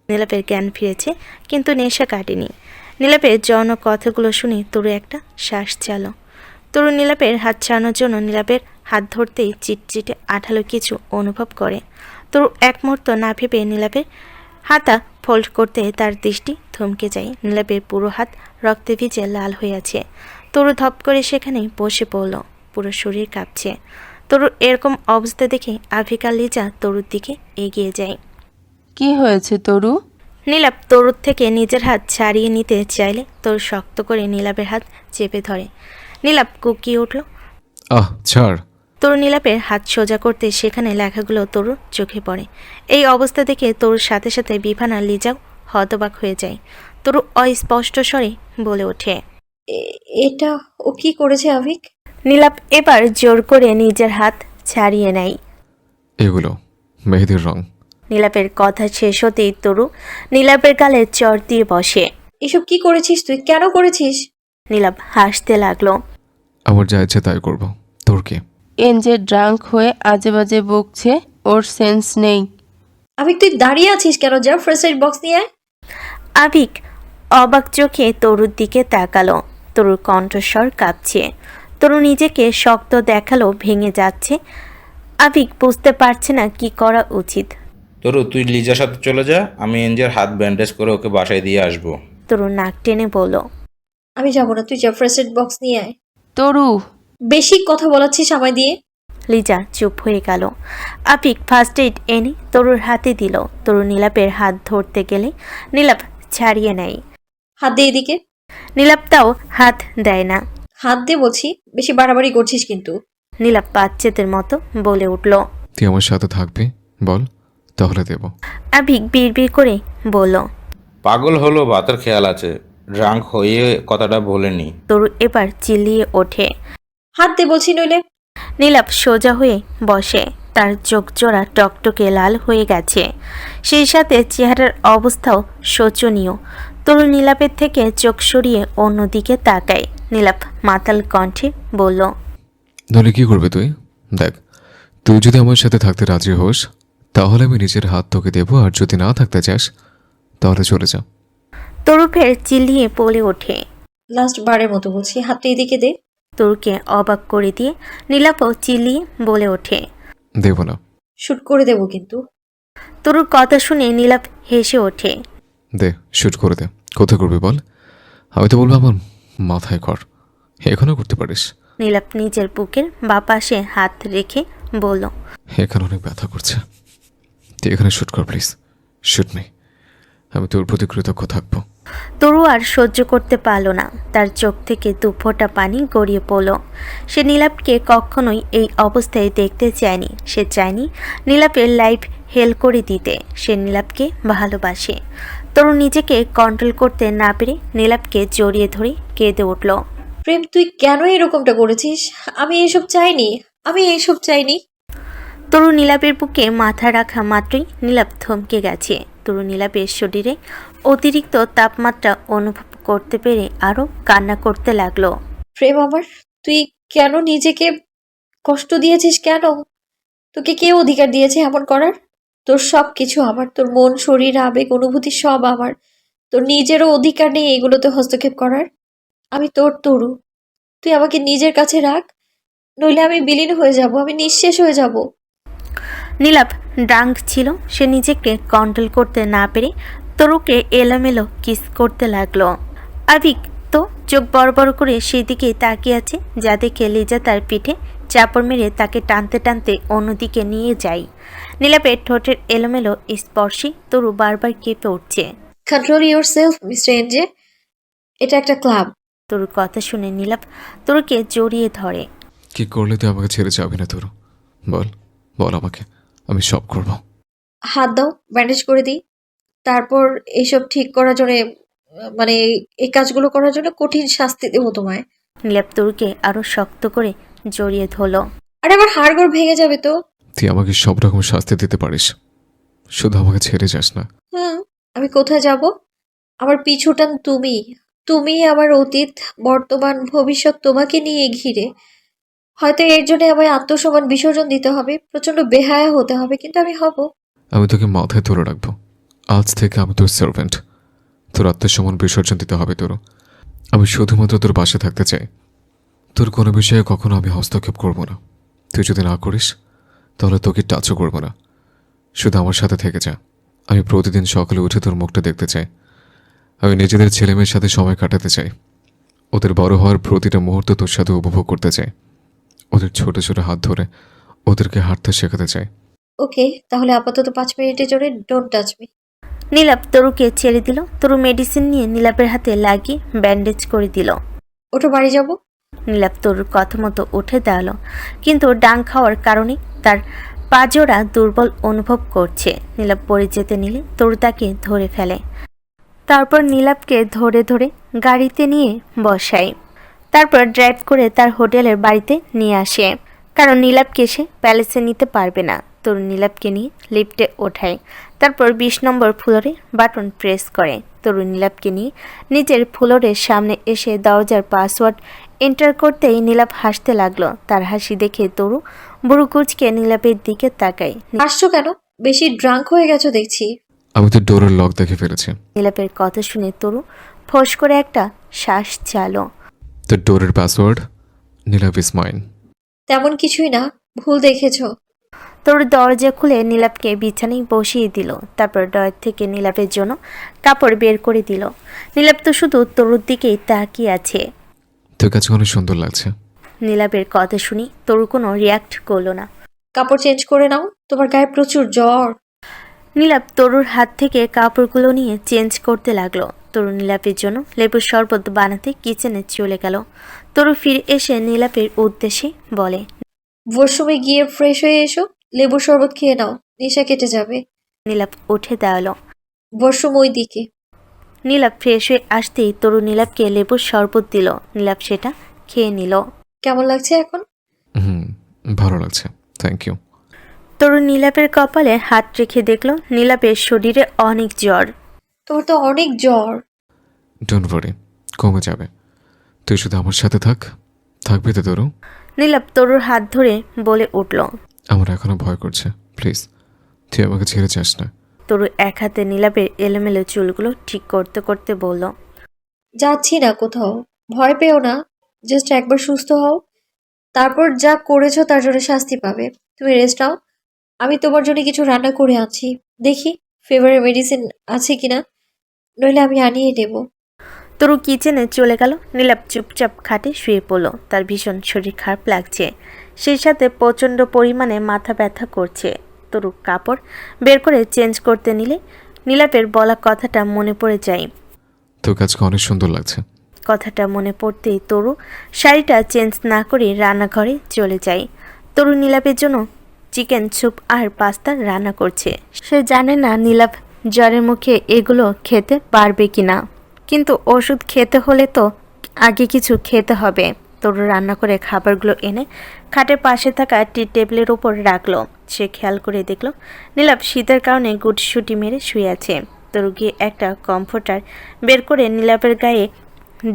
নীলাপের জ্ঞান ফিরেছে, কিন্তু নেশা কাটেনি। নীলাপের যৌন কথাগুলো শুনে তরু একটা শ্বাস চাল। তরু নীলাপের হাত ছাড়ানোর জন্য নীলাপের হাত ধরতেই চিটচিটে আঠালো কিছু অনুভব করে। তরু এক মুহূর্ত না ভেবে নীলাপের হাতা ফোল্ড করতে তার দৃষ্টি থমকে যায়। নীলাপের পুরো হাত রক্তে ভিজে লাল হয়ে আছে। তরু ধপ করে সেখানেই বসে পড়ল, পুরো শরীর কাঁপছে। তরুর এরকম অবস্থা দেখে আভিক আর লিজা তরুর দিকে এগিয়ে যায়। কি হয়েছে তরু? নীলাপ তরুর থেকে নিজের হাত ছাড়িয়ে নিতে চাইলে তরু শক্ত করে নীলাপের হাত চেপে ধরে। নীলাপ কুকিয়ে উঠল। ছাড়। তরু নীলাপের হাত সোজা করতে সেখানে লেখাগুলো তরুর চোখে পড়ে। এই অবস্থা দেখে তরুর সাথে সাথে বিভান আর লিজাও হতবাক হয়ে যায়। তরু অস্পষ্ট স্বরে বলে ওঠে, এটা ও কি করেছে আভিক? নীলাপ এবার জোর করে নিজের হাত ছাড়িয়ে নেয়। এগুলো মেহেদির রং। নীলাপের কথা শেষ হতেই তরু নীলাপের গালে চর দিয়ে বসে। এসব কি করেছিস তুই? কেন করেছিস? নীলাপ হাসতে লাগলো। আমার যা ইচ্ছে তাই করবো, তোর কি? এনজে ড্রাঙ্ক হয়ে আজে বাজে বকছে, ওর সেন্স নেই। আভিক তুই দাঁড়িয়ে আছিস কেন? যা ফার্স্ট এড বক্স নিয়ে আয়। আভিক অবাক চোখে তরুর দিকে তাকালো। তরুর কণ্ঠস্বর কাঁপছে। তরু নিজেকে শক্ত দেখালো ভেঙে যাচ্ছে। আভিক বুঝতে পারছে না কি করা উচিত। তরু, তুই লিজার সাথে চলে যা, আমি এনজের হাত ব্যান্ডেজ করে ওকে বাসায় দিয়ে আসবো। তরু নাক টেনে বলল, আমি যাবো না, তুই যা ফার্স্ট এড বক্স নিয়ে আয়। তরু, বেশি কথা বলাচ্ছিস আমায় দিয়ে। লিজা চুপ হয়ে গেল। আভিক ফার্স্ট এইড এনে তরুর হাতে দিল। তরু নীলাপের হাত ধরতে গেলে নীলাপ ছাড়িয়ে নেয়। হাত দে এদিকে। নীলাপ তাও হাত দেয় না। হাত দে বলছি, বেশি বাড়াবাড়ি করছিস কিন্তু। নীলাপ বাচ্চাদের মতো বলে উঠল, তুই আমার সাথে থাকবি? বল, তাহলে দেব। আভিক বিড়বিড় করে বলল, পাগল হলো ভাতের খেয়াল আছে, ড্রাঙ্ক হয়ে কথাটা বলেনি। তরু এবার চিল্লিয়ে ওঠে। হাত দে বলছি নইলে। নীলাপ সোজা হয়ে বসে। তার চোখ জোড়া টকটকে লাল হয়ে গেছে, সেই সাথে চেহারার অবস্থাও শোচনীয়। তরু নীলাপের থেকে চোখ সরিয়ে অন্যদিকে তাকায়। নীলাপ মাতাল কণ্ঠে বলল, নইলে কি করবি তুই? দেখ, তুই যদি আমার সাথে থাকতে রাজি হোস তাহলে আমি নিজের হাত তোকে দেবো, আর যদি না থাকতে চাস তাহলে চলে যা। তরু ফের চিল্লিয়ে বলে ওঠে। লাস্ট বারের মতো বলছি, হাতটা এদিকে দে। তরুকে অবাক করে দিয়ে নীলাপও চিল্লিয়ে বলে ওঠে, দেব না। শুট করে দেবো কিন্তু। তরুর কথা শুনে নীলাপ হেসে ওঠে। দে, শুট করে দে। কোথায় করবি বল? আমি তো বলবো আমার মাথায় কর, এখনও করতে পারিস। নীলাপ নিজের বুকের বাঁ পাশে হাত রেখে বলল, এখানে অনেক ব্যথা করছে, তুই এখানে শুট কর প্লিজ, শুট মি। আমি তোর প্রতি কৃতজ্ঞ থাকবো। তরু আর সহ্য করতে পারল না। তার চোখ থেকে দু ফোঁটা পানি গড়িয়ে পড়ল। সে নীলাপকে কখনোই এই অবস্থায় দেখতে চায়নি। সে চায়নি নীলাপের লাইফ হেল করে দিতে। সে নীলাপকে ভালোবাসে। তরু নিজেকে কন্ট্রোল করতে না পেরে নীলাপকে জড়িয়ে ধরে কেঁদে উঠল। প্রেম, তুই কেন এরকমটা করেছিস? আমি এসব চাইনি, আমি এসব চাইনি। তরু নীলাপের বুকে মাথা রাখা মাত্রই নীলাপ থমকে গেছে। তরু নীলাপের শরীরে অতিরিক্ত তাপমাত্রা অনুভব করতে পেরে আরও কান্না করতে লাগলো। প্রেম আমার, তুই কেন নিজেকে কষ্ট দিয়েছিস? কেন? তোকে কে অধিকার দিয়েছে এমন করার? তোর সব কিছু আমার, তোর মন, শরীর, আবেগ, অনুভূতি সব আমার। তোর নিজেরও অধিকার নেই এগুলোতে হস্তক্ষেপ করার। আমি তোর তরু, তুই আমাকে নিজের কাছে রাখ, নইলে আমি বিলীন হয়ে যাব, আমি নিঃশেষ হয়ে যাব। নীলাপ ড্রাঙ্ক ছিল। সে নিজেকে কন্ট্রোল করতে না পেরে তরুকে এলোমেলো কিস করতে লাগলো। আভিক তো চোখ বড় বড় করে সেই দিকে তাকিয়ে আছে, যা দেখে লিজা তার পিঠে চাপড় মেরে তাকে টানতে টানতে অন্যদিকে নিয়ে যায়। নীলাপের ঠোঁটের এলোমেলো স্পর্শে তরু বারবার কেঁপে উঠছে। Control your self mister NJ, এটা একটা ক্লাব। তরুর কথা শুনে নীলাপ তরুকে জড়িয়ে ধরে। কি করলে তুই আমাকে ছেড়ে যাবি না তোর? বল, বল আমাকে, আমি সব করব। হাত দাও, ব্যান্ডেজ করে দিই। তারপর এইসব ঠিক করার জন্য, মানে এই কাজগুলো করার জন্য কঠিন শাস্তি দেবো তোমায়। নীলাপ তরুকে আরো শক্ত করে জড়িয়ে ধরলো। আরে আমার হাড়গোড় ভেঙে যাবে তো। তুই আমাকে সব রকম শাস্তি দিতে পারিস, শুধু আমাকে ছেড়ে যাস না। আমি কোথায় যাব? আমার পিছুটান তুমি। তুমি আমার অতীত, বর্তমান, ভবিষ্যৎ তোমাকে নিয়ে ঘিরে। হয়তো এর জন্য আমায় আত্মসম্মান বিসর্জন দিতে হবে, প্রচন্ড বেহায়া হতে হবে, কিন্তু আমি হব। আমি তোকে মাথায় ধরে রাখবো, আজ থেকে আমি তোর সার্ভেন্ট। তোর আত্মসম্মান বিসর্জন দিতে হবে তোর। আমি শুধুমাত্র তোর পাশে থাকতে চাই। তোর কোনো বিষয়ে কখনো আমি হস্তক্ষেপ করব না। তুই যদি না করিস তাহলে তোকে টাচও করব না। শুধু আমার সাথে থেকে যা। আমি প্রতিদিন সকালে উঠে তোর মুখটা দেখতে চাই। আমি নিজেদের ছেলেমেয়ের সাথে সময় কাটাতে চাই। ওদের বড় হওয়ার প্রতিটা মুহূর্ত তোর সাথে উপভোগ করতে চাই। ওদের ছোট ছোট হাত ধরে ওদেরকে হাঁটতে শেখাতে চাই। ওকে, তাহলে আপাতত 5 মিনিটের জন্য ডোন্ট টাচ মি। নীলাপ তরুকে ছেড়ে দিল। তরু মেডিসিন নিয়ে নীলাপের হাতে লাগিয়ে ব্যান্ডেজ করে দিল। ওঠো, বাড়ি যাব। নীলাপ তরুর কথা মতো উঠে দাঁড়ালো, কিন্তু ডাং খাওয়ার কারণে তার পাজোড়া দুর্বল অনুভব করছে। নীলাপ পড়ে যেতে নিলে তরু তাকে ধরে ফেলে। তারপর নীলাপকে ধরে ধরে গাড়িতে নিয়ে বসায়। তারপর ড্রাইভ করে তার হোটেলের বাড়িতে নিয়ে আসে, কারণ নীলাপকে সে প্যালেসে নিতে পারবে না। তরু নীলাপকে নিয়ে লিফটে ওঠায়। তারপর 20 নম্বর ফ্লোরে বাটন প্রেস করে। তরু নীলাপকে নিয়ে নিজের ফ্লোরের সামনে এসে দরজার পাসওয়ার্ড এন্টার করতেই নীলাপ হাসতে লাগলো। তার হাসি দেখে তরু বুড়ো কুচকে নীলাপের দিকে তাকায়। আসছো কেন? বেশি ড্রাঙ্ক হয়ে গেছো দেখছি। আমি তো ডোরের লক দেখে ফেলেছি। নীলাপের কথা শুনে তরু ফোঁস করে একটা শ্বাস চালো। তো ডোরের পাসওয়ার্ড নীলাভ ইজ মাইন। তেমন কিছুই না, ভুল দেখেছো। তরু দরজা খুলে নীলাপকে বিছানায় বসিয়ে দিল। তারপর ডয়ের থেকে নীলাপের জন্য কাপড় বের করে দিল। নীলাপ তো শুধু তরুর দিকেই তাকিয়ে আছে। তোর কাছে অনেক সুন্দর লাগছে। নীলাপের কথা শুনি তরু কোনো রিয়াক্ট করলো না। কাপড় চেঞ্জ করে নাও, তোমার গায়ে প্রচুর জ্বর। নীলাপ তরুর হাত থেকে কাপড়গুলো নিয়ে চেঞ্জ করতে লাগলো। তরু নীলাপের জন্য লেবুর শরবত বানাতে কিচেনে চলে গেল। তরু ফিরে এসে নীলাপের উদ্দেশ্যে বলে, ওয়াশরুমে গিয়ে ফ্রেশ হয়ে এসো, লেবুর শরবত খেয়ে নাও, নেশা কেটে যাবে। নীলাপ উঠে দাঁড়ালো। ওয়াশরুম ওই দিকে। নীলাপ ফ্রেশ হয়ে আসতেই তরু নীলাপকে লেবুর শরবত দিল। নীলাপ সেটা খেয়ে নিল। কেমন লাগছে এখন? ভালো লাগছে, থ্যাংক ইউ। তরু নীলাপের কপালে হাত রেখে দেখল নীলাপের শরীরে অনেক জ্বর। তোমার তো অনেক জ্বর। ডোন্ট ওয়ারি, কমে যাবে। তুই শুধু আমার সাথে থাক। থাকবি তো তোরও? নীলাপ তরুর হাত ধরে বলে উঠল। আমার এখনো ভয় করছে, প্লিজ তুই আমাকে ছেড়ে যাস না। তরু এক হাতে নীলাপের এলোমেলো চুলগুলো ঠিক করতে করতে বলল, যাচ্ছি না কোথাও, ভয় পেও না। জাস্ট একবার সুস্থ হও, তারপর যা করেছো তার জন্য শাস্তি পাবে। তুমি রেস্ট নাও, আমি তোমার জন্য কিছু রান্না করে আনছি। দেখি ফেভারের মেডিসিন আছে কিনা, নইলে আমি আনিয়ে নেব। তরু কিচেনে চলে গেল। নীলাপ চুপচাপ খাটে শুয়ে পড়ল। তার ভীষণ শরীর খারাপ লাগছে, সেই সাথে প্রচণ্ড পরিমাণে মাথা ব্যথা করছে। তরু কাপড় বের করে চেঞ্জ করতে নিলে নীলাপের বলা কথাটা মনে পড়ে যায়। তোর কাছে অনেক সুন্দর লাগছে। কথাটা মনে পড়তেই তরু শাড়িটা চেঞ্জ না করে রান্নাঘরে চলে যায়। তরু নীলাপের জন্য চিকেন স্যুপ আর পাস্তা রান্না করছে। সে জানে না নীলাপ জ্বরের মুখে এগুলো খেতে পারবে কিনা, কিন্তু ওষুধ খেতে হলে তো আগে কিছু খেতে হবে। তরু রান্না করে খাবারগুলো এনে খাটের পাশে থাকা টি টেবিলের ওপর রাখলো। সে খেয়াল করে দেখলো নীলাপ শীতের কারণে গুটসুটি মেরে শুয়ে আছে। তরু গিয়ে একটা কমফোর্টার বের করে নীলাপের গায়ে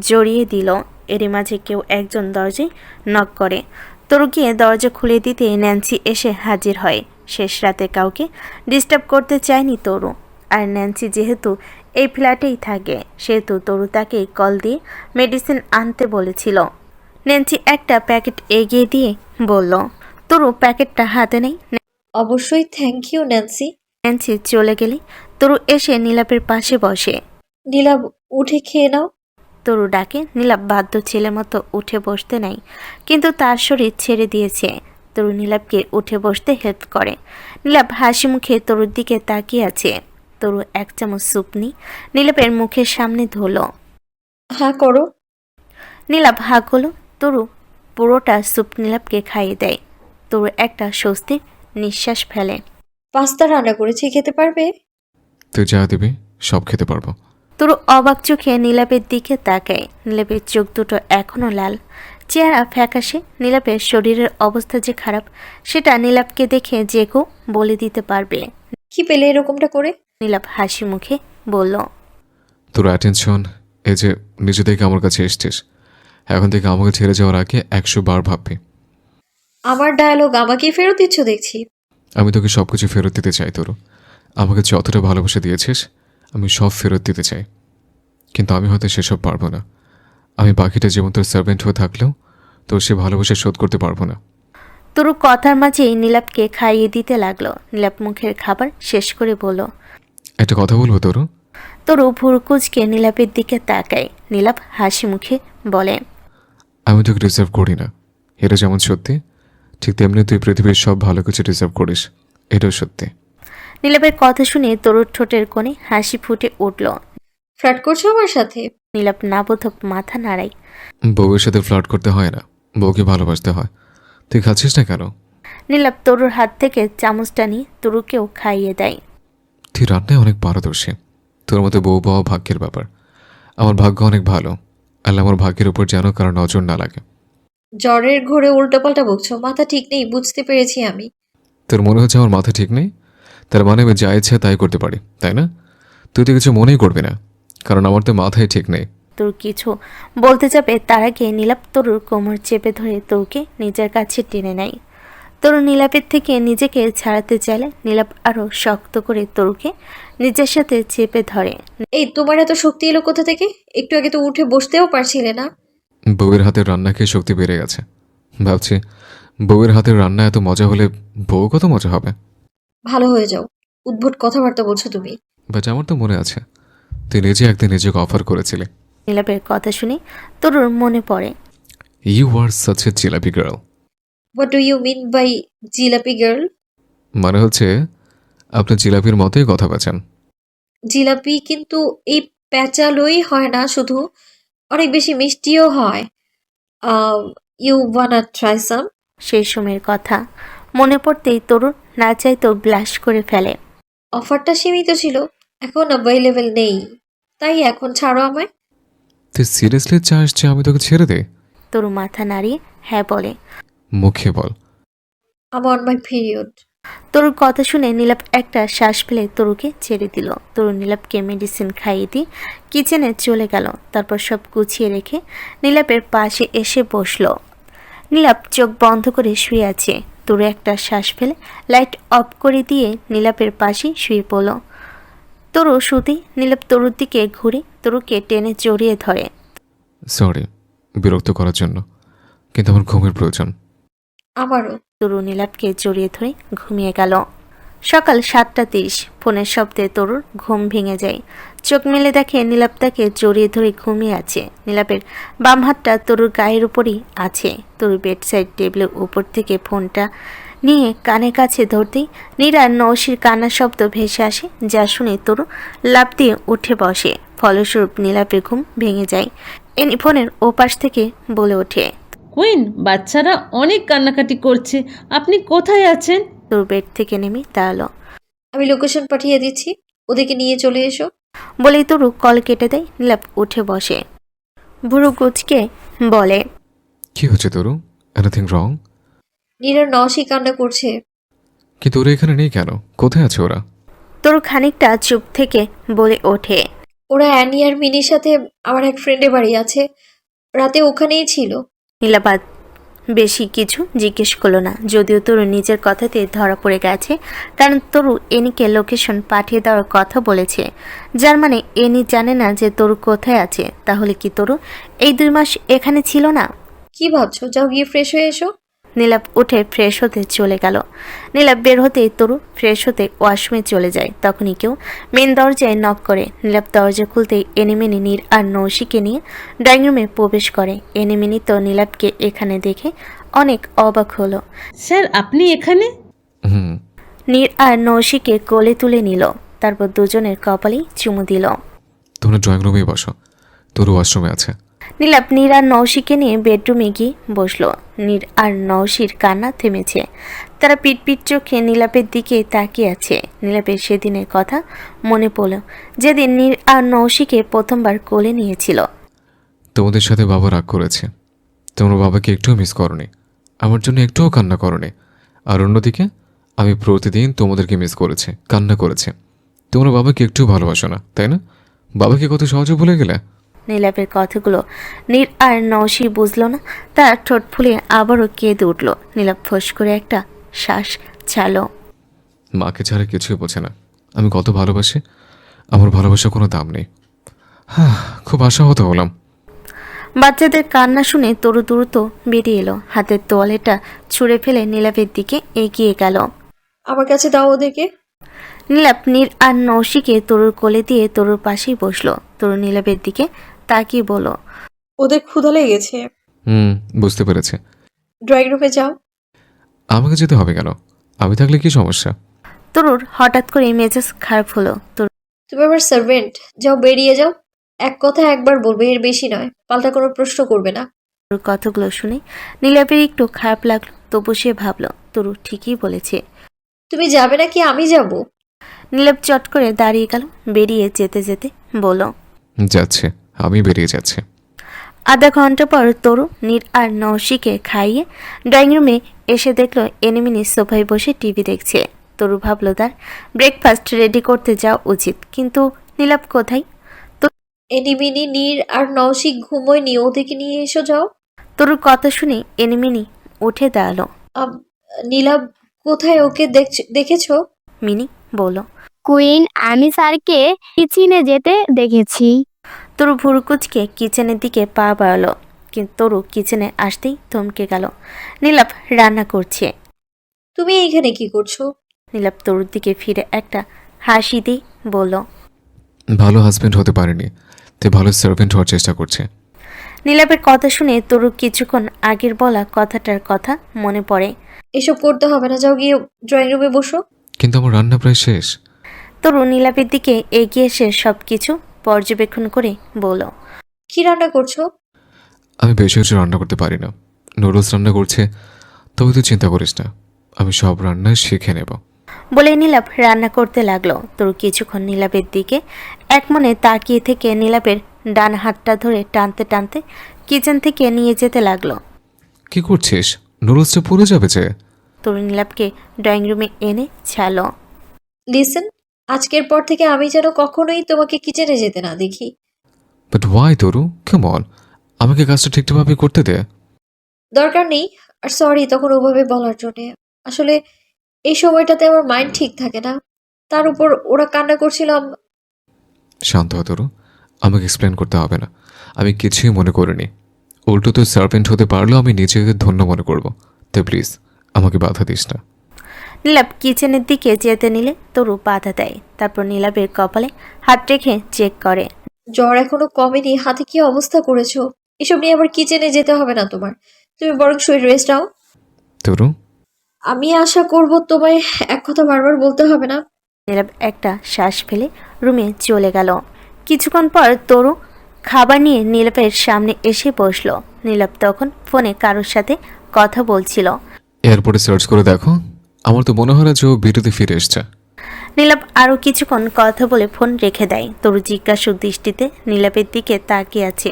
জড়িয়ে দিল। এরই মাঝে কেউ একজন দরজায় নক করে। তরু গিয়ে দরজা খুলে দিতে ন্যান্সি এসে হাজির হয়। শেষ রাতে কাউকে ডিস্টার্ব করতে চায়নি তরু, আর ন্যান্সি যেহেতু এই ফ্ল্যাটেই থাকে সেহেতু তরু তাকে কল দিয়ে মেডিসিন আনতে বলেছিল। ন্যান্সি একটা প্যাকেট এগিয়ে দিয়ে বলল। তরু প্যাকেটটা হাতে নেই। অবশ্যই, থ্যাংক ইউ ন্যান্সি। ন্যান্সি চলে গেলে তরু এসে নীলাপের পাশে বসে। নীলাভ, উঠে খেয়ে নাও। তরু ডাকে। নীলাপ বাধ্য ছেলের মতো উঠে বসতে নাই, কিন্তু তার শরীর ছেড়ে দিয়েছে। তরু নীলাপকে উঠে বসতে হেল্প করে। নীলাপ হাসি মুখে তরুর দিকে তাকিয়ে আছে। তরু 1 চামচ স্যুপ নিয়ে নীলাপের মুখের সামনে ধরল। হ্যাঁ করো। নীলাপ হা করল। তরু পুরোটা স্যুপ নীলাপকে খাইয়ে দেয়। তরু একটা স্বস্তির নিঃশ্বাস ফেলে। পাস্তা রান্না করেছি, খেতে পারবে? তুই যা দিবি সব খেতে পারবো। তরু অবাক চোখে নীলাপের দিকে তাকায়। নীলাপের চোখ দুটো এখনো লাল, চেহারা ফ্যাকাশে। নীলাপের শরীরের অবস্থা যে খারাপ সেটা নীলাপকে দেখে যে কেউ বলে দিতে পারবে। কি পেলে এরকমটা করে? নীলাপ হাসি মুখে বলল, তোর অ্যাটেনশন, এই যে নিজে থেকে আমার কাছে এসছিস, এখন থেকে আমাকে ছেড়ে যাওয়ার আগে 100 বার ভাববি। আমার ডায়ালগ আমাকেই ফেরত দিচ্ছ দেখছি। আমি তোকে সবকিছু ফেরত দিতে চাই তোর। আমাকে যতটা ভালোবাসা দিয়েছিস আমি সব ফেরত দিতে চাই, কিন্তু আমি হয়তো সেসব পারবো না। আমি বাকিটা জীবন তোর সার্ভেন্ট হয়ে থাকলেও তোর সে ভালোবাসা শোধ করতে পারবো না। তরু কথার মাঝেই নীলাপকে খাইয়ে দিতে লাগলো। নীলাপ মুখের খাবার শেষ করে বলল। একটা কথা বলবো তোর? তরু ভুরকুচকে নীলাপের দিকে তাকায়। নীলাপ হাসি মুখে বলে, আমি তোকে ডিজার্ভ করি না। এটা যেমন সত্যি, ঠিক তেমনি তুই পৃথিবীর সব ভালো কিছু ডিজার্ভ করিস, এটাও সত্যি। নীলাপের কথা শুনে তরুর ঠোঁটের কোণে হাসি ফুটে উঠল। ফ্ল্যাট করছো আমার সাথে? নীলাপ নাবোধক মাথা নাড়ায়। বউয়ের সাথে ফ্লার্ট করতে হয় না, বউকে ভালোবাসতে হয়। তুই খাচ্ছিস না কেন? নীলাপ তরুর হাত থেকে চামচটা নিয়ে তরুকেও খাইয়ে দেয়। তুই রান্নায় অনেক পারদর্শী। তোর মতো বউ পাওয়া ভাগ্যের ব্যাপার। আমার ভাগ্য অনেক ভালো। আল্লাহ আমার ভাগ্যের উপর যেন কারো নজর না লাগে। জ্বরের ঘোরে উল্টোপাল্টা বকছো, মাথা ঠিক নেই, বুঝতে পেরেছি আমি। তোর মনে হচ্ছে আমার মাথা ঠিক নেই? তার মানে আমি যা ইচ্ছা তাই করতে পারি, তাই না? তুই তো কিছু মনেই করবি না, কারণ আমার তো মাথায় ঠিক নেই। তরু কিছু বলতে যাবে তার আগে নীলাপ তরুর কোমর চেপে ধরে তরুকে নিজের কাছে টেনে নেয়। তরু নীলাপের থেকে নিজেকে ছাড়াতে চাইলে নীলাপ আরও শক্ত করে তরুকে নিজের সাথে চেপে ধরে। এই তোমার এত শক্তি এলো কোথা থেকে? একটু আগে তো উঠে বসতেও পারছিলে না। বউয়ের হাতের রান্না খেয়ে শক্তি বেড়ে গেছে। ভাবছি বউয়ের হাতের রান্না এত মজা হলে বউ কত মজা হবে। ভালো হয়ে যাও, উদ্ভট কথাবার্তা বলছো তুমি। বাট আমার তো মনে আছে তুই নিজে একদিন নিজেকে অফার করেছিলি। নীলাপের কথা শুনে তরুর মনে পড়ে। You are such a jalebi girl. What do you mean by jalebi girl? মানে হচ্ছে আপনি জিলাপির মতোই কথা বেচান। জিলাপি কিন্তু এই প্যাঁচালোই হয় না, শুধু অনেক বেশি মিষ্টিও হয়। You wanna try some? সেই সময়ের কথা মনে পড়তেই তরুর না চাইতেও ব্লাশ করে ফেলে। অফারটা সীমিত ছিল, এখন অ্যাভেলেবেল নেই, তাই এখন ছাড়ো আমায়। তুই সিরিয়াসলি চাস যে আমি তোকে ছেড়ে দে? তরু মাথা নাড়িয়ে হ্যাঁ বলে। মুখে বল। আম অন মাই পিরিয়ড। তরুর কথা শুনে নীলাপ একটা শ্বাস ফেলে তরুকে ছেড়ে দিল। তরু নীলাপকে মেডিসিন খাইয়ে দিয়ে কিচেনে চলে গেল। তারপর সব গুছিয়ে রেখে নীলাপের পাশে এসে বসলো। নীলাপ চোখ বন্ধ করে শুয়ে আছে। তরু একটা শ্বাস ফেলে লাইট অফ করে দিয়ে নীলাপের পাশে শুয়ে পড়ল। তরু শুতেই নীলাপ তরুর দিকে ঘুরে তরুকে টেনে জড়িয়ে ধরে। সরি বিরক্ত করার জন্য, কিন্তু আমার ঘুমের প্রয়োজন। আমারও। তরু নীলাপকে জড়িয়ে ধরে ঘুমিয়ে গেল। সকাল 7:30 ফোনের শব্দে তরুর ঘুম ভেঙে যায়। চোখ মেলে দেখে নীলাপ তাকে জড়িয়ে ধরে ঘুমিয়ে আছে। নীলাপের বাম হাতটা তরুর গায়ের উপরই আছে। তরু বেডসাইড টেবিলের উপর থেকে ফোনটা নিয়ে কানের কাছে ধরতেই নীরা নৌশির কান্নার শব্দ ভেসে আসে, যা শুনে তরু লাফ দিয়ে উঠে বসে। ফলস্বরূপ নীলাপের ঘুম ভেঙে যায়। এনি ফোনের ওপাশ থেকে বলে ওঠে। কুইন, বাচ্চারা অনেক কান্নাকাটি করছে, আপনি কোথায় আছেন? তরু বেড থেকে নেমে দাঁড়ালো। আমি লোকেশন পাঠিয়ে দিচ্ছি, ওদেরকে নিয়ে চলে এসো। বলেই তরু কল কেটে দেয়। নীলাপ উঠে বসে, ভুরু কুচকে বলে, কি হচ্ছে তোর? Anything wrong? নীরা নসি কান্না করছে। কিন্তু ওরা এখানে নেই কেন? কোথায় আছে ওরা? তরু খানিকটা চুপ থেকে বলে ওঠে। ওরা অ্যানি আর মিনির সাথে আমার এক ফ্রেন্ডের বাড়ি আছে, রাতে ওখানেই ছিল। নীলাপাত বেশি কিছু জিজ্ঞেস করলো না, যদিও তরু নিজের কথাতে ধরা পড়ে গেছে, কারণ তরু এনিকে লোকেশন পাঠিয়ে দেওয়ার কথা বলেছে, যার মানে এনি জানে না যে তরু কোথায় আছে। তাহলে কি তরু এই 2 মাস এখানে ছিল না? কি ভাবছো? যাও গিয়ে ফ্রেশ হয়ে এসো। নীলাপ উঠে ফ্রেশ হতে চলে গেল। নীলাপ বের হতেই তরু ফ্রেশ হতে ওয়াশরুমে চলে যায়। তখনই কেউ মেন দরজায় নক করে। নীলাপ দরজা খুলতেই এনিমিনি নীর আর নৌশিকে নিয়ে ড্রয়িং রুমে প্রবেশ করে। এনিমিনি তো নীলাপকে এখানে দেখে অনেক অবাক হলো। স্যার, আপনি এখানে? হুম। নীর আর নৌশিকে কোলে তুলে নিল, তারপর দুজনের কপালেই চুমু দিল। তোমরা ড্রয়িং রুমেই বসো, তোর ওয়াশরুমে আছে। নীলাপ নীর আর নৌশিকে নিয়ে বেডরুমে গিয়ে বসলো। নীর আর নৌশির কান্না থেমেছে। তারা পিটপিট চোখে নীলাপের দিকে তাকিয়ে আছে। নীলাপের সেদিনের কথা মনে পড়ল, যেদিন নীর আর নৌশিকে প্রথমবার কোলে নিয়েছিল। তোমাদের সাথে বাবা রাগ করেছে। তোমরা বাবাকে একটুও মিস করনি, আমার জন্য একটুও কান্না করনি। আর অন্যদিকে আমি প্রতিদিন তোমাদেরকে মিস করেছি, কান্না করেছি। তোমরা বাবাকে একটু ভালোবাসো না, তাই না? বাবাকে কত সহজে ভুলে গেলে। নীলাপের কথাগুলো নীর আর নৌশি বুঝলো না। তার ঠোঁট ফুলে আবারও কেঁদে উঠল। নীলাপ ফোঁস করে একটা শ্বাস ছাড়ল। মাকে ছাড়া কিছুই বোঝে না, আমি কত ভালোবাসি। আমার ভালোবাসার কোনো দাম নেই। হ্যাঁ, খুব আশাহত হলাম। বাচ্চাদের কান্না শুনে তরু দ্রুত বেরিয়ে এলো, হাতের তোয়ালেটা ছুঁড়ে ফেলে নীলাপের দিকে এগিয়ে গেল। আমার কাছে দাও ওদেরকে। নীলাপ নীর আর নৌশিকে তরুর কোলে দিয়ে তরুর পাশেই বসলো। তরু নীলাপের দিকে তাকিয়ে বলল, ওদের ক্ষুধা লেগেছে। বুঝতে পেরেছি। ড্রয়িং রুমে যাও। আমাকে যেতে হবে কেন? আমি থাকলে কি সমস্যা? তরুর হঠাৎ করে মেজাজ খারাপ হলো। তুমি আমার সার্ভেন্ট, যাও বেরিয়ে যাও। এক কথা একবার বলবে, এর বেশি নয়। পাল্টা কোনো প্রশ্ন করবে না। তরুর কথাগুলো শুনে নীলাপের একটু খারাপ লাগলো, তবু সে ভাবলো তরু ঠিকই বলেছে। তুমি যাবে নাকি আমি যাব? নীলাপ চট করে দাঁড়িয়ে গেল, বেরিয়ে যেতে যেতে বলল, যাচ্ছে, আমি বেরিয়ে যাচ্ছি। আধা ঘন্টা পর তরু নীর আর নৌশিকে খাইয়ে ড্রয়িং রুমে এসে দেখলো এনিমিনি সোফায় বসে টিভি দেখছে। তরু ভাবলো তার ব্রেকফাস্ট রেডি করতে যাওয়া উচিত, কিন্তু নীলাপ কোথায়? এনিমিনি, নীর আর নওশিক ঘুমোয়নি, ওদেরকে নিয়ে এসো যাও। তরুর কথা শুনে এনিমিনি উঠে দাঁড়ালো। নীলাভ কোথায়? ওকে দেখেছো? মিনি বলল। কুইন, আমি স্যারকে কিচেনে যেতে দেখেছি। তরু ভুরুকুচকে কিচেনের দিকে পা বাড়ালো, কিন্তু তরু কিচেনে আসতেই থমকে গেল। নীলাপ রান্না করছে। তুমি এইখানে কি করছো? নীলাপ তরুর দিকে ফিরে একটা হাসি দিয়ে বলল। ভালো হাজবেন্ড হতে পারেনি, তাই ভালো সার্ভেন্ট হওয়ার চেষ্টা করছে। নীলাপের কথা শুনে তরু কিছুক্ষণ আগের বলা কথাটার কথা মনে পড়ে। এসব করতে হবে না, যাও গিয়ে ড্রয়িং রুমে বসো। কিন্তু আমার রান্না প্রায় শেষ। তরু নীলাপের দিকে এগিয়ে এসে সব কিছু পর্যবেক্ষণ করে বলল। কি রান্না করছো? আমি বেশি কিছু রান্না করতে পারি না। নুডলস রান্না করছে, তবে তুই চিন্তা করিস না, আমি সব রান্না শিখে নেব। বলে নীলাপ রান্না করতে লাগলো। তরু কিছুক্ষণ নীলাপের দিকে এক মনে তাকিয়ে থেকে নীলাপের ডান হাতটা ধরে টানতে টানতে কিচেন থেকে নিয়ে যেতে লাগলো। কি করছিস? নুডলসটা পুড়ে যাবে যে। তরু নীলাপকে ড্রয়িং রুমে এনে ছাড়লো। লিসেন, আজকের পর থেকে আমি যেন কখনোই তোমাকে কিচেনে যেতে না দেখি। But why Taru, come on, আমাকে কাজটা ঠিকঠাকভাবে করতে দে। দরকার নেই। আর সরি তখন ওভাবে বলার জন্যে। আসলে এই সময়টাতে আমার মাইন্ড ঠিক থাকে না। তার উপর ওরা কান্না করছিলাম। শান্ত হ তরু, আমাকে এক্সপ্লেন করতে হবে না। আমি কিছুই মনে করিনি। উল্টো তুই সার্ভেন্ট হতে পারলেও আমি নিজেকে ধন্য মনে করব। তাই প্লিজ আমাকে বাধা দিস না। নীলাপ কিচেনের দিকে যেতে নিলে তরু বাধা দেয়। তারপর নীলাপের কপালে হাত রেখে চেক করে। জ্বর এখনো কমেনি, হাতে কি অবস্থা করেছো? এসব নিয়ে আবার কিচেনে যেতে হবে না তোমার। তুমি বরং শরীর রেস্ট নাও। তরু, আমি আশা করব তোমায় এক কথা বারবার বলতে হবে না। নীলাপ একটা শ্বাস ফেলে রুমে চলে গেল। কিছুক্ষণ পর তরু খাবার নিয়ে নীলাপের সামনে এসে বসলো। নীলাপ তখন ফোনে কারোর সাথে কথা বলছিল। এয়ারপোর্টে সার্চ করে দেখো, আমার তো মনে হয় না যে ও বিরতি ফিরে এসছে। নীলাপ আরও কিছুক্ষণ কথা বলে ফোন রেখে দেয়। তরু জিজ্ঞাসু দৃষ্টিতে নীলাপের দিকে তাকিয়ে আছে।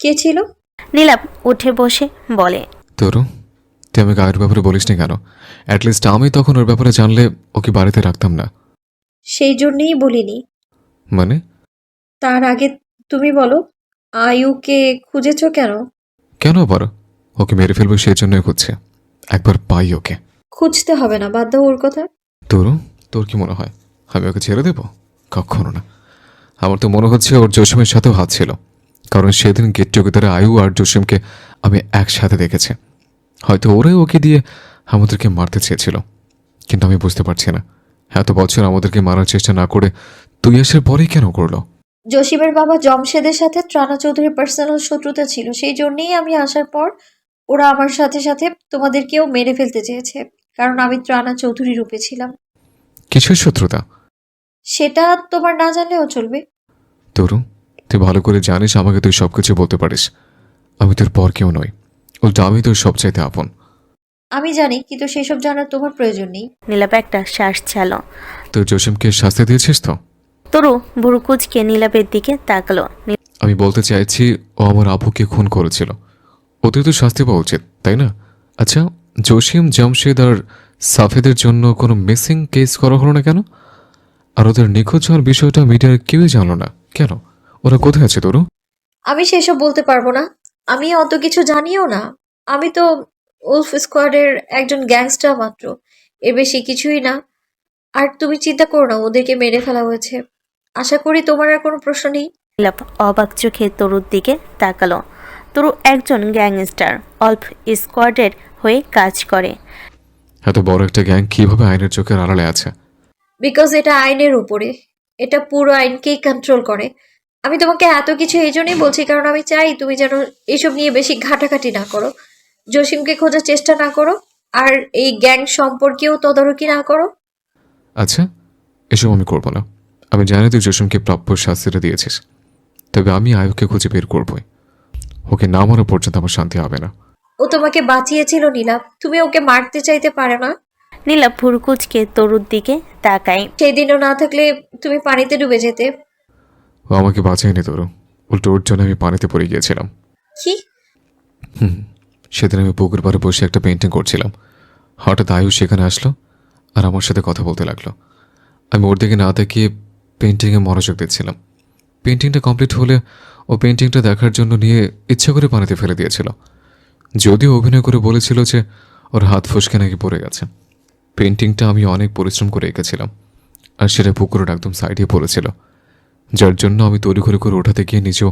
কে ছিল? নীলাপ উঠে বসে বলে। তরু, তুই আমাকে আগের ব্যাপারে বলিস নি কেন? অ্যাটলিস্ট আমি তখন ওর ব্যাপারে জানলে ওকে বাড়িতে রাখতাম না। সেই জন্যই বলিনি। মানে? তার আগে তুমি বলো, আয়ুকে খুঁজেছো কেন? কেন আবার? ওকে মেরে ফেলবো সেই জন্যই খুঁজছে। একবার পাই ওকে। খুঁজতে হবে না, বাদ দাও ওর কথা। তরু, তোর কি মনে হয় আমি ওকে ছেড়ে দেব? কখনো না। আমার তো মনে হচ্ছে ওর জসিমের সাথেও হাত ছিল, কারণ সেদিন গেট টুগেদারে আয়ু আর জসিমকে আমি একসাথে দেখেছি। হয়তো ওরাই ওকে দিয়ে আমাদেরকে মারতে চেয়েছিল, কিন্তু আমি বুঝতে পারছি না এত বছর আমাদেরকে মারার চেষ্টা না করে তুই আসার পরেই কেন করলো। জসিমের বাবা জমশেদের সাথে ত্রানা চৌধুরীর পার্সোনাল শত্রুতা ছিল, সেই জন্যই আমি আসার পর ওরা আমার সাথে সাথে তোমাদেরকেও মেরে ফেলতে চেয়েছে, কারণ আমি ত্রানা চৌধুরী রূপে ছিলাম। কিছুর শত্রুতা? সেটা তোমার না জানলেও চলবে। তরু, তুই ভালো করে জানিস আমাকে তুই সবকিছু বলতে পারিস। আমি তোর পর কেউ নই, উল্টা আমি তোর সবচাইতে আপন। আমি জানি, কিন্তু সেসব জানার তোমার প্রয়োজন নেই। নীলাপ একটা শ্বাস ছাড়ল। তুই জসিমকে শাস্তি দিয়েছিস তো? তরু ভুরুকুচকে নীলাপের দিকে তাকালো। আমি বলতে চাইছি ও আমার আবুকে খুন করেছিল, ওদের তো শাস্তি পাওয়া উচিত, তাই না? আচ্ছা, জসিম, জামশেদ আর সাফেদের জন্য কোনো মিসিং কেস করা হলো না কেন? আর ওদের নিখোঁজ হওয়ার বিষয়টা মিডিয়ার কেউই জানলো না কেন? ওরা কোথায় আছে তরু? আমি সেসব বলতে পারবো না। আমি অত কিছু জানিও না। আমি তো উলফ স্কোয়াডের একজন গ্যাংস্টার মাত্র, এর বেশি কিছুই না। আর তুমি চিন্তা করো না, ওদেরকে মেরে ফেলা হয়েছে। আশা করি তোমার আর কোনো প্রশ্ন নেই। নীলাপ অবাক চোখে তরুর দিকে তাকালো। তরু একজন গ্যাংস্টার, অল্প স্কোয়াডের হয়ে কাজ করে। এত বড় একটা গ্যাং কিভাবে আইনের চোখের আড়ালে আছে? বিকজ এটা আইনের উপরে, এটা পুরো আইনকেই কন্ট্রোল করে। আমি তোমাকে এত কিছু এই জন্যই বলছি কারণ আমি চাই তুমি যেন এসব নিয়ে বেশি ঘাটাঘাটি না করো, জসিমকে খোঁজার চেষ্টা না করো, আর এই গ্যাং সম্পর্কেও তদারকি না করো। আচ্ছা, এসব আমি করবো না। আমি জানি তুই জসিমকে প্রাপ্য শাস্তিটা দিয়েছিস, তবে আমি আয়ুকে খুঁজে বের করবই। ওকে না মারা পর্যন্ত আমার শান্তি হবে না। ও তোমাকে বাঁচিয়েছিল নীলাভ, তুমি ওকে মারতে চাইতে পারে না? নীলাপ ভুরকুচকে তরুর দিকে তাকায়। সেই দিনও না থাকলে তুমি পানিতে ডুবে যেতে। ও আমাকে বাঁচায়নি তরু, উল্টো ওর জন্য আমি পানিতে পড়ে গিয়েছিলাম। কি? সেদিন আমি পুকুর পাড়ে বসে একটা পেন্টিং করছিলাম। হঠাৎ আয়ু সেখানে আসলো আর আমার সাথে কথা বলতে লাগলো। আমি ওর দিকে না তাকিয়ে পেন্টিংয়ে মনোযোগ দিচ্ছিলাম। পেন্টিংটা কমপ্লিট হলে ও পেন্টিংটা দেখার জন্য নিয়ে ইচ্ছা করে পানিতে ফেলে দিয়েছিল। যদিও অভিনয় করে বলেছিল যে ওর হাত ফসকে নাকি পড়ে গেছে। পেন্টিংটা আমি অনেক পরিশ্রম করে এঁকেছিলাম, আর সেটা পুকুরের একদম সাইডে পড়েছিল, যার জন্য আমি তড়িঘড়ি করে ওঠাতে গিয়ে নিজেও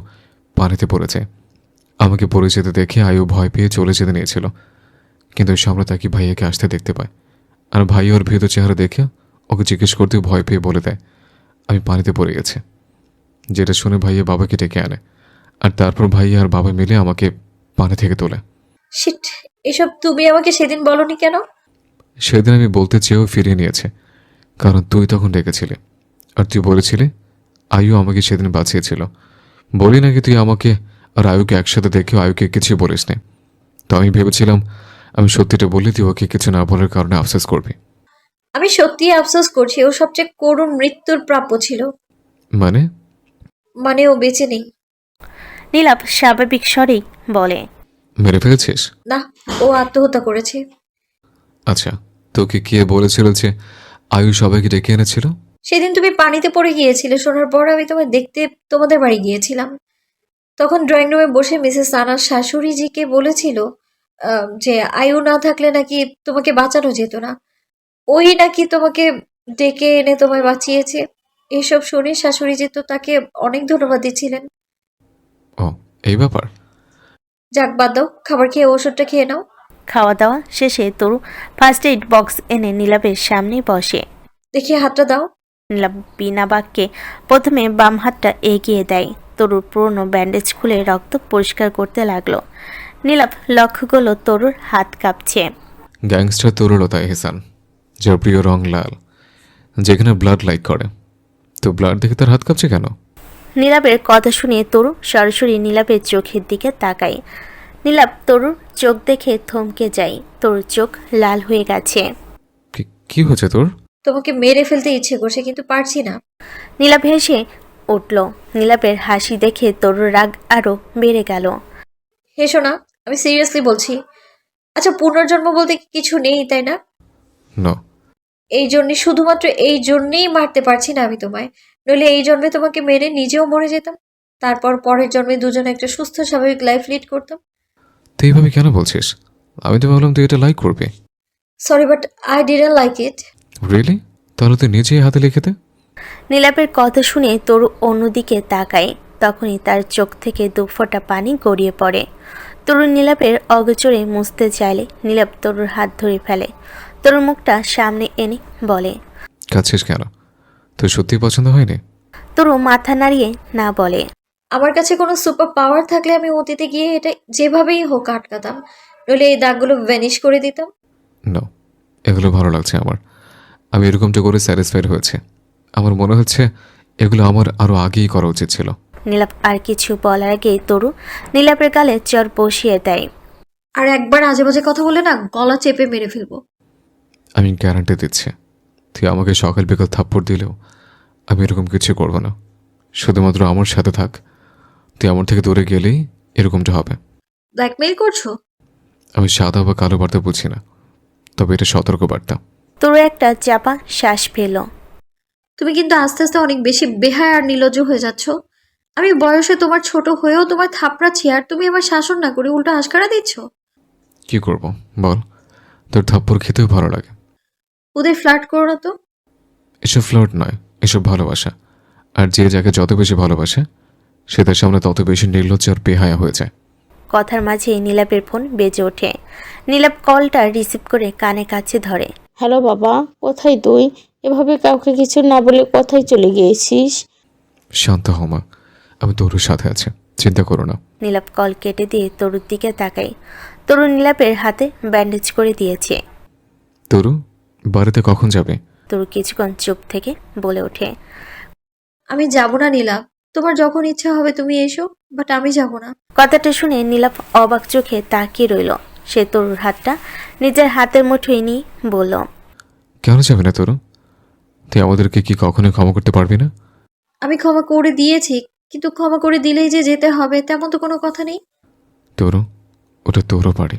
পানিতে পড়ে যাই। আমাকে পড়ে যেতে দেখে আয়ু ভয় পেয়ে চলে যেতে নিয়েছিল, কিন্তু সামনে তাকে ভাইয়াকে আসতে দেখতে পায়। আর ভাই ওর ভীত চেহারা দেখে ওকে জিজ্ঞেস করতেও ভয় পেয়ে বলে দেয় আমি পানিতে পড়ে গেছি। যেটা শুনে ভাইয়া বাবাকে ডেকে আনে, আর তারপর ভাইয়া আর বাবা মিলে আমাকে পানি থেকে তোলে। শিট, এসব তুমি আমাকে সেদিন বলনি কেন? সেদিন আমি বলতে চেয়েও ফিরিয়ে নিয়েছে, কারণ তুই তখন ডেকেছিলি আর তুই বলেছিলি আয়ু আমাকে সেদিন বাঁচিয়েছিল। বলি নাকি তুই আমাকে আর আয়ুকে একসাথে দেখেও আয়ুকে কিছুই বলিস নি। তো আমি ভেবেছিলাম আমি সত্যিটা বললে তুই ওকে কিছু না বলার কারণে আফসোস করবি। আমি সত্যি আফসোস করছি, ও সবচেয়ে করুণ মৃত্যুর প্রাপ্য ছিল। মানে ও বেঁচে নেই। নীলাপ স্বাভাবিক স্বরেই বলে। মেরে ফেলেছিস? না, ও আত্মহত্যা করেছে। আচ্ছা, তোকে কে বলেছিল যে আয়ু সবাইকে ডেকে এনেছিল? সেদিন তুমি পানিতে পড়ে গিয়েছিলে, শোনার পর আমি তোমায় দেখতে তোমাদের বাড়ি গিয়েছিলাম। তখন ড্রয়িং রুমে বসে মিসেস সানার শাশুড়িজিকে বলেছিল যে আয়ু না থাকলে নাকি তোমাকে বাঁচানো যেত না, ওই নাকি তোমাকে ডেকে এনে তোমায় বাঁচিয়েছে। এসব শুনে শাশুড়িজি তো তাকে অনেক ধন্যবাদ দিচ্ছিলেন। ও, এই ব্যাপার? যাক, বাদ দাও, খাবার খেয়ে ওষুধটা খেয়ে নাও। খাওয়া দাওয়া শেষে তরু ফার্স্ট এইড বক্স এনে নীলাপের সামনে বসে। দেখি হাতটা দাও। নীলাপ বিনা বাক্যে প্রথমে বাম হাতটা এগিয়ে দেয়। তরুর পুরনো ব্যান্ডেজ খুলে রক্ত পরিষ্কার করতে লাগলো। নীলাপ লক্ষ্য করলো তরুর হাত কাঁপছে। গ্যাংস্টার তরুলতা এহসান, যার প্রিয় রং লাল, যেখানে ব্লাড লাইক করে। তো ব্লাড দেখে তার হাত কাঁপছে কেন? নীলাপের কথা শুনে তরু সরাসরি নীলাপের চোখের দিকে তাকায়। নীলাপ তরুর চোখ দেখে থমকে যায়। তরুর চোখ লাল হয়ে গেছে। কি হয়েছে তোর? তোমাকে মেরে ফেলতে ইচ্ছে করছে কিন্তু পারছি না। নীলাপ হেসে উঠল। নীলাপের হাসি দেখে তরুর রাগ আরো বেড়ে গেল। হেসো না, আমি সিরিয়াসলি বলছি। আচ্ছা, পুনর্জন্ম বলতে কি কিছু নেই, তাই না? না। এই জন্যে, শুধুমাত্র এই জন্যেই মারতে পারছি না আমি তোমায়, নইলে এই জন্মে তোমাকে মেরে নিজেও মরে যেতাম, তারপর পরের জন্মে দুজনে একটা সুস্থ স্বাভাবিক লাইফ লিড করতাম। তুই এইভাবে কেন বলছিস? আমি তো ভাবলাম তুই এটা লাইক করবি। Sorry, but I didn't like it. Really? তাহলে তুই নিজেই হাতে লিখে দে। নীলাপের কথা শুনে তরু অন্যদিকে তাকায়। তখনই তার চোখ থেকে দুফোঁটা পানি গড়িয়ে পড়ে। তরু নীলাপের অগোচরে মুছতে চাইলে নীলাপ তরুর হাত ধরে ফেলে। তরুর মুখটা সামনে এনে বলে, কাছিস কেন? তোর সত্যি পছন্দ হয়নি? তরু মাথা নাড়িয়ে না বলে। আমার কাছে কোনো সুপার পাওয়ার থাকলে আমি অতীতে গিয়ে এটা যেভাবেই হোক আটকাতাম, নইলে এই দাগগুলো ভ্যানিশ করে দিতাম। না, এগুলো ভালো লাগছে আমার। আমি এরকমটা করে স্যাটিসফাইড হয়েছে। আমার মনে হচ্ছে এগুলো আমার আরও আগেই করা উচিত ছিল। নীলাপ আর কিছু বলার আগে তরু নীলাপের গালে চর বসিয়ে দেয়। আর একবার আজে বাজে কথা বলে না, গলা চেপে মেরে ফেলবো। আমি গ্যারান্টি দিচ্ছি, তুই আমাকে সকাল বিকাল থাপ্পড় দিলেও আমি এরকম কিছু করবো না। শুধুমাত্র আমার সাথে থাক। তুই আমার থেকে দূরে গেলেই এরকমটা হবে। ব্ল্যাকমেইল করছো? আমি সাদা বা কালো বার্তা বুঝি না, তবে এটা সতর্ক বার্তা। তরু একটা চাপা শ্বাস ফেল। তুমি কিন্তু আস্তে আস্তে অনেক বেশি বেহায়া আর নির্লজ্জ হয়ে যাচ্ছ। আমি বয়সে তোমার ছোট হয়েও তোমার থাপড়াচ্ছি, আর তুমি আমার শাসন না করে উল্টো আশকারা দিচ্ছ। কি করব বল? তোর থাপ্পড় খেতেও ভালো লাগে। ওদের ফ্লার্ট করো না তো। এসব ফ্লার্ট নয়, এসব ভালোবাসা। আর যে যাকে যত বেশি ভালোবাসে সে তার সামনে তত বেশি নির্লজ্জ আর বেহায়া হয়ে যায়। কথার মাঝেই নীলাপের ফোন বেজে ওঠে। নীলাপ কলটা রিসিভ করে কানে কাছে ধরে। হ্যালো বাবা, কোথায় তুই? এভাবে কাউকে কিছু না বলে কোথায় চলে গিয়েছিস? শান্ত হও মা, আমি তরুর সাথে আছি, চিন্তা করো না। নীলাপ কল কেটে দিয়ে তরুর দিকে তাকায়। তরু নীলাপের হাতে ব্যান্ডেজ করে দিয়েছে। তরু, বাড়িতে কখন যাবে? তরু কিছুক্ষণ চুপ থেকে বলে ওঠে। আমি যাব না নীলাভ, তোমার যখন ইচ্ছা হবে তুমি এসো, বাট আমি যাব না। কথাটা শুনে নীলাপ অবাক চোখে তাকিয়ে রইল। সে তরুর হাতটা নিজের হাতের মুঠোয় নিয়ে বলল, কেন যাবে না তরু? তুই আমাদেরকে কি কখনোই ক্ষমা করতে পারবি না? আমি ক্ষমা করে দিয়েছি, কিন্তু ক্ষমা করে দিলেই যে যেতে হবে তেমন তো কোনো কথা নেই। তরু, ওটা তোরও বাড়ি।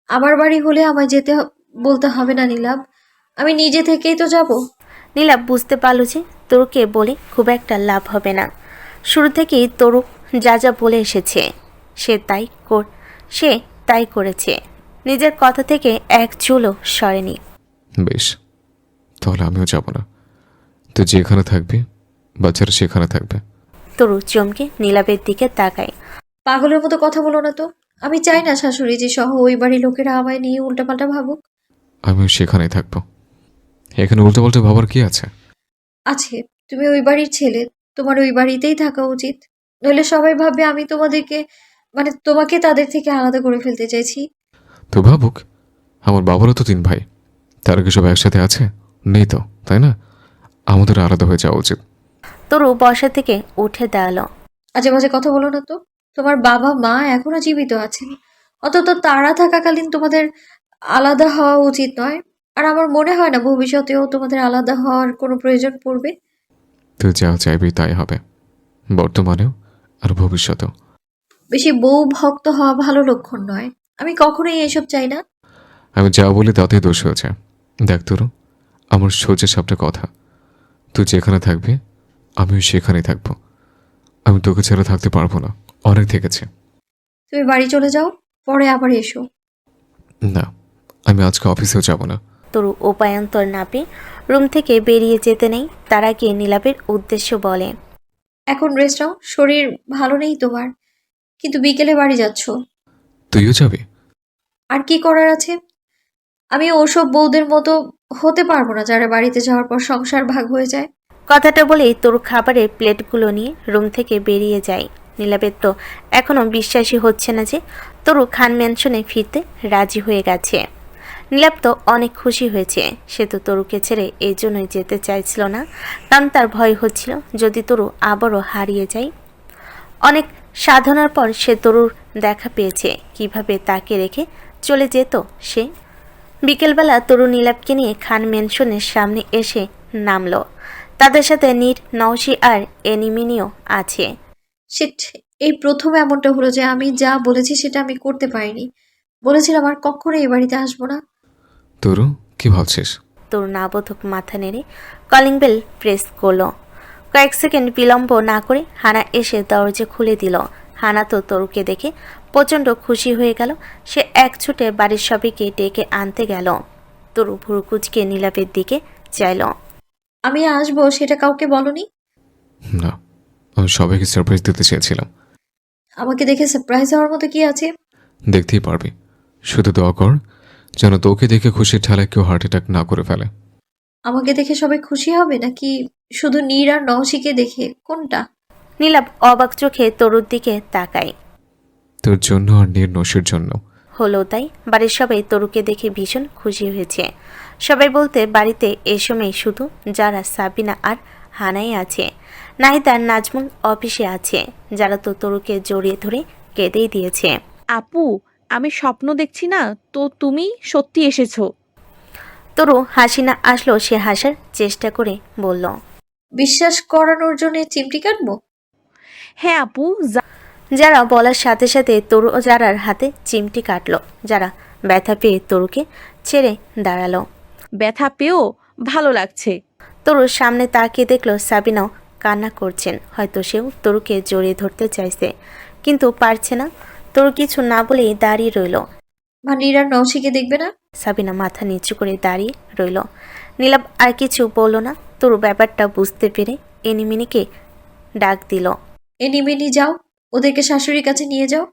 আমার বাড়ি হলে আমায় যেতে বলতে হবে না নীলাভ, আমি নিজে থেকেই তো যাব। নীলাপ বুঝতে পারল যে তরুকে বলে খুব একটা লাভ হবে না। শুরু থেকেই তরু যা যা বলে এসেছে সে তাই করেছে। নিজের কথা থেকে এক চুলও সরেনি। বেশ, তাহলে আমিও যাব না। তুই যেখানে থাকবি বাচ্চারা সেখানে থাকবে। তরু চমকে নীলাপের দিকে তাকায়। পাগলের মতো কথা বলো না তো। আমি চাই না শাশুড়ি যে সহ ওই বাড়ির লোকেরা আমায় নিয়ে উল্টাপাল্টা ভাবুক। আমিও সেখানেই থাকবো। এখানে উল্টোপাল্টা ভাবার কি আছে? আছে, তুমি ওই বাড়ির ছেলে, তোমার ওই বাড়িতেই থাকা উচিত। নইলে সবাই ভাববে আমি তোমাকে তাদের থেকে আলাদা করে ফেলতে চাইছি। তো ভাবুক, আমার বাবারও তো 3 ভাই, তারা কি সব একসাথে আছে? নেই তো, তাই না? আমাদের আলাদা হয়ে যাওয়া উচিত। তরু বসা থেকে উঠে দাঁড়ালো। আজে বাজে কথা বলো না তো। তোমার বাবা মা এখনো জীবিত আছেন, অন্তত তারা থাকাকালীন তোমাদের আলাদা হওয়া উচিত নয়। আর আমার মনে হয় না ভবিষ্যতেও তোমাদের আলাদা হওয়ার কোনো প্রয়োজন পড়বে। তুই যা চাইবি তাই হবে, বর্তমানেও আর ভবিষ্যতেও। বেশি বউ ভক্ত হওয়া ভালো লক্ষণ নয়। আমি কখনোই এসব চাই না। আমি যা বলি তাতেই দোষ হয়েছে। দেখ তরু, আমার সোজা সাপটা কথা, তুই যেখানে থাকবি আমিও সেখানেই থাকবো। আমি তোকে ছেড়ে থাকতে পারবো না, অনেক থেকেছে। তুমি বাড়ি চলে যাও, পরে আবার এসো। না, আমি আজকে অফিসেও যাব না। তরু উপায়ন্তর না পেয়ে রুম থেকে বেরিয়ে যেতে নেই তার আগে নীলাপের উদ্দেশ্য বলে, এখন রেস্ট নাও, শরীর ভালো নেই তোমার, কিন্তু বিকেলে বাড়ি যাচ্ছ। তুইও যাবি? আর কি করার আছে? আমি ওসব বউদের মতো হতে পারবো না যারা বাড়িতে যাওয়ার পর সংসার ভাগ হয়ে যায়। কথাটা বলেই তরু খাবারের প্লেটগুলো নিয়ে রুম থেকে বেরিয়ে যায়। নীলাপের তো এখনও বিশ্বাসই হচ্ছে না যে তরু খান ম্যানশনে ফিরতে রাজি হয়ে গেছে। নীলাপ তো অনেক খুশি হয়েছে। সে তো তরুকে ছেড়ে এই জন্যই যেতে চাইছিল না, কারণ তার ভয় হচ্ছিল যদি তরু আবারও হারিয়ে যায়। অনেক সাধনার পর সে তরুর দেখা পেয়েছে, কিভাবে তাকে রেখে চলে যেত সে। বিকেলবেলা তরু নীলাপকে নিয়ে খান ম্যানশনের সামনে এসে নামলো। তাদের সাথে নীর, নওশি আর এনিমিনিও আছে। শিট, এই প্রথম এমনটা হলো যে আমি যা বলেছি সেটা আমি করতে পারিনি। বলেছিলাম আর কখনো এই বাড়িতে আসবো না। তরু, কি ভাবছিস? তরু নাবোধক মাথা নেড়ে কলিং বেল প্রেস করলো। কয়েক সেকেন্ড বিলম্ব না করে হানা এসে দরজা খুলে দিল। হানা তো তরুকে দেখে প্রচণ্ড খুশি হয়ে গেল। সে এক ছুটে বাড়ির সবাইকে ডেকে আনতে গেল। তরু ভুরু কুচকে নীলাপের দিকে চাইল। আমি আসবো সেটা কাউকে বলনি? না, আমি সবাইকে সারপ্রাইজ দিতে চেয়েছিলাম। আমাকে দেখে সারপ্রাইজ হওয়ার মতো কি আছে? দেখতেই পারবি, শুধু দোয়া কর যেন তোকে দেখে খুশির ঠেলায় কেউ হার্ট অ্যাটাক না করে ফেলে। আমাকে দেখে সবাই খুশি হবে নাকি শুধু নীর আর নওশিকে দেখে, কোনটা? নীলাপ অবাক চোখে তরুর দিকে তাকায়। তোর জন্য আর নসির জন্য। হলো তাই বাড়ির সবাই তরুকে দেখে ভীষণ খুশি হয়েছে। সবাই বলতে বাড়িতে এ সময় শুধু যারা সাবিনা আর হানাই আছে। নাহিদ আর নাজমুল অফিসে আছে, যারা তো তরুকে জড়িয়ে ধরে কেঁদেই দিয়েছে। আপু, আমি স্বপ্ন দেখছি না তো, তুমি সত্যি এসেছো। তরু হাসি না আসলো সে হাসার চেষ্টা করে বলল, বিশ্বাস করানোর জন্য চিমটি কাটবো? হ্যাঁ আপু, যারা বলার সাথে সাথে তরু ও যারার হাতে চিমটি কাটলো। যারা ব্যথা পেয়ে তরুকে ছেড়ে দাঁড়ালো। ব্যথা পেয়েও ভালো লাগছে। তরুর সামনে তাকিয়ে দেখলো সাবিনাও কান্না করছেন। হয়তো সেও তরুকে জড়িয়ে ধরতে চাইছে, কিন্তু পারছে না। তরু কিছু না বলেই দাঁড়িয়ে রইল। বা নীর আর নওশিকে দেখবে না? সাবিনা মাথা নিচু করে দাঁড়িয়ে রইল। নীলাপ আর কিছু বলল না। তরু ব্যাপারটা বুঝতে পেরে এনিমিনিকে ডাক দিল। এনিমেনি যাও, ওদেরকে শাশুড়ির কাছে নিয়ে যাও।